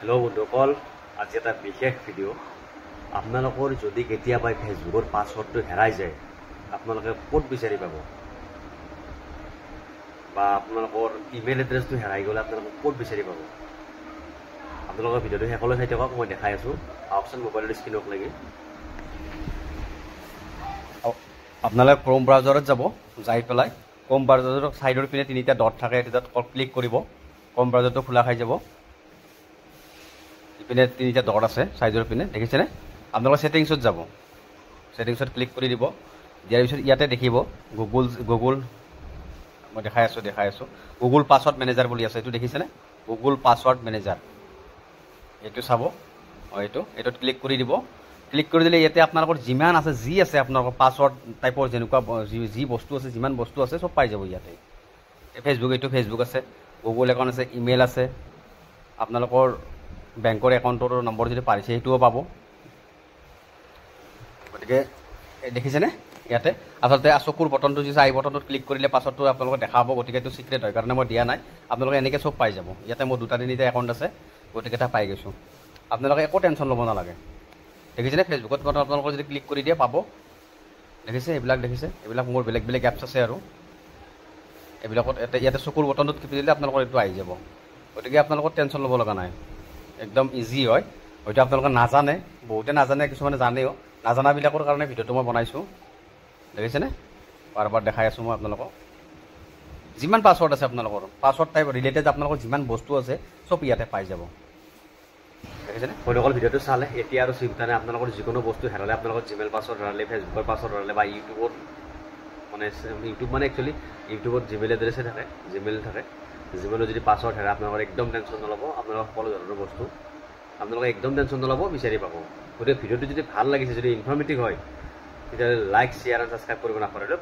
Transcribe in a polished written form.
Hello' বন্ধুসকল, আজি এটা বিশেষ ভিডিঅ'। আপোনালোকৰ যদি কেতিয়াবা ফেচবুকৰ পাছৱৰ্ডটো হেৰাই যায়, আপোনালোকে ক'ত বিচাৰি পাব? বা আপোনালোকৰ ইমেইল এড্ৰেছটো হেৰাই গ'লে আপোনালোকে ক'ত বিচাৰি পাব? আপোনালোকৰ ভিডিঅ'টো শেষলৈ চাই থাকক, মই দেখাই আছোঁ। আহকচোন মোবাইলৰ স্ক্ৰীণক লাগি। আপোনালোকে ক্ৰ'ম ব্ৰাউজাৰত যাব, যাই পেলাই ক্ৰ'ম ব্ৰাউজাৰৰ ছাইডৰ পিনে তিনিটা ডট থাকে, তাত ক্লিক কৰিব। ক্ৰ'ম ব্ৰাউজাৰটো খোলা খাই যাব। ইপিনে তিনিটা ডট আছে ছাইডৰ পিনে, দেখিছেনে? আপোনালোকে ছেটিংছত যাব, ছেটিংছত ক্লিক কৰি দিব। দিয়াৰ পিছত ইয়াতে দেখিব গুগল মই দেখাই আছোঁ গুগল পাছৱৰ্ড মেনেজাৰ বুলি আছে, এইটো দেখিছেনে? গুগল পাছৱৰ্ড মেনেজাৰ, এইটো চাব। এইটোত ক্লিক কৰি দিব। ক্লিক কৰি দিলে ইয়াতে আপোনালোকৰ যিমান আছে, যি আছে আপোনালোকৰ পাছৱৰ্ড টাইপৰ যেনেকুৱা যি বস্তু আছে, যিমান বস্তু আছে চব পাই যাব ইয়াতে। এইটো ফেচবুক আছে, গুগল একাউণ্ট আছে, ইমেইল আছে, আপোনালোকৰ বেংকৰ একাউণ্টৰ নম্বৰ যদি পাৰিছে সেইটোও পাব। গতিকে দেখিছেনে? ইয়াতে আচলতে চকুৰ বটনটো যি আই বটনটোত ক্লিক কৰিলে পাছৱৰ্ডটো আপোনালোকে দেখাব। গতিকে এইটো চিক্ৰেট হয় কাৰণে মই দিয়া নাই। আপোনালোকে এনেকৈ চব পাই যাব। ইয়াতে মোৰ 2-3টা একাউণ্ট আছে, গতিকে এটা পাই গৈছোঁ। আপোনালোকে একো টেনশ্যন ল'ব নালাগে। দেখিছেনে? ফেচবুকত আপোনালোকৰ যদি ক্লিক কৰি দিয়ে পাব। দেখিছে? এইবিলাক মোৰ বেলেগ বেলেগ এপছ আছে আৰু এইবিলাকত ইয়াতে চকুৰ বটনটোত টিপি দিলে আপোনালোকৰ এইটো আহি যাব। গতিকে আপোনালোকৰ টেনশ্যন ল'ব লগা নাই, একদম ইজি হয়। হয়তো আপোনালোকে নাজানে, বহুতে নাজানে, কিছুমানে জানেও। নাজানাবিলাকৰ কাৰণে ভিডিঅ'টো মই বনাইছোঁ। দেখিছেনে? বাৰ দেখাই আছোঁ মই আপোনালোকক। যিমান পাছৱৰ্ড আছে আপোনালোকৰ, পাছৱৰ্ড টাইপ ৰিলেটেড আপোনালোকৰ যিমান বস্তু আছে চব ইয়াতে পাই যাব। দেখিছেনে? বন্ধুসকল, ভিডিঅ'টো চালে এতিয়া আৰু চিন্তা নাই। আপোনালোকৰ যিকোনো বস্তু হেৰালে, আপোনালোকৰ জিমেইল পাছৱৰ্ড হেৰালে, ফেচবুকৰ পাছৱৰ্ড হেৰালে, বা ইউটিউবত মানে একচুৱেলি ইউটিউবত জিমেইল এড্ৰেছে থাকে, জিমেইল থাকে। জিমেইলত যদি পাছৱৰ্ড হেৰাই আপোনালোকৰ একদম টেনশ্যন নল'ব। আপোনালোকৰ সকলো ধৰণৰ বস্তু আপোনালোকে একদম টেনশ্যন নল'ব, বিচাৰি পাব। গতিকে ভিডিঅ'টো যদি ভাল লাগিছে, যদি ইনফৰ্মেটিভ হয়, তেতিয়াহ'লে লাইক, শ্বেয়াৰ আৰু ছাবস্ক্ৰাইব কৰিব নাপাহৰিব।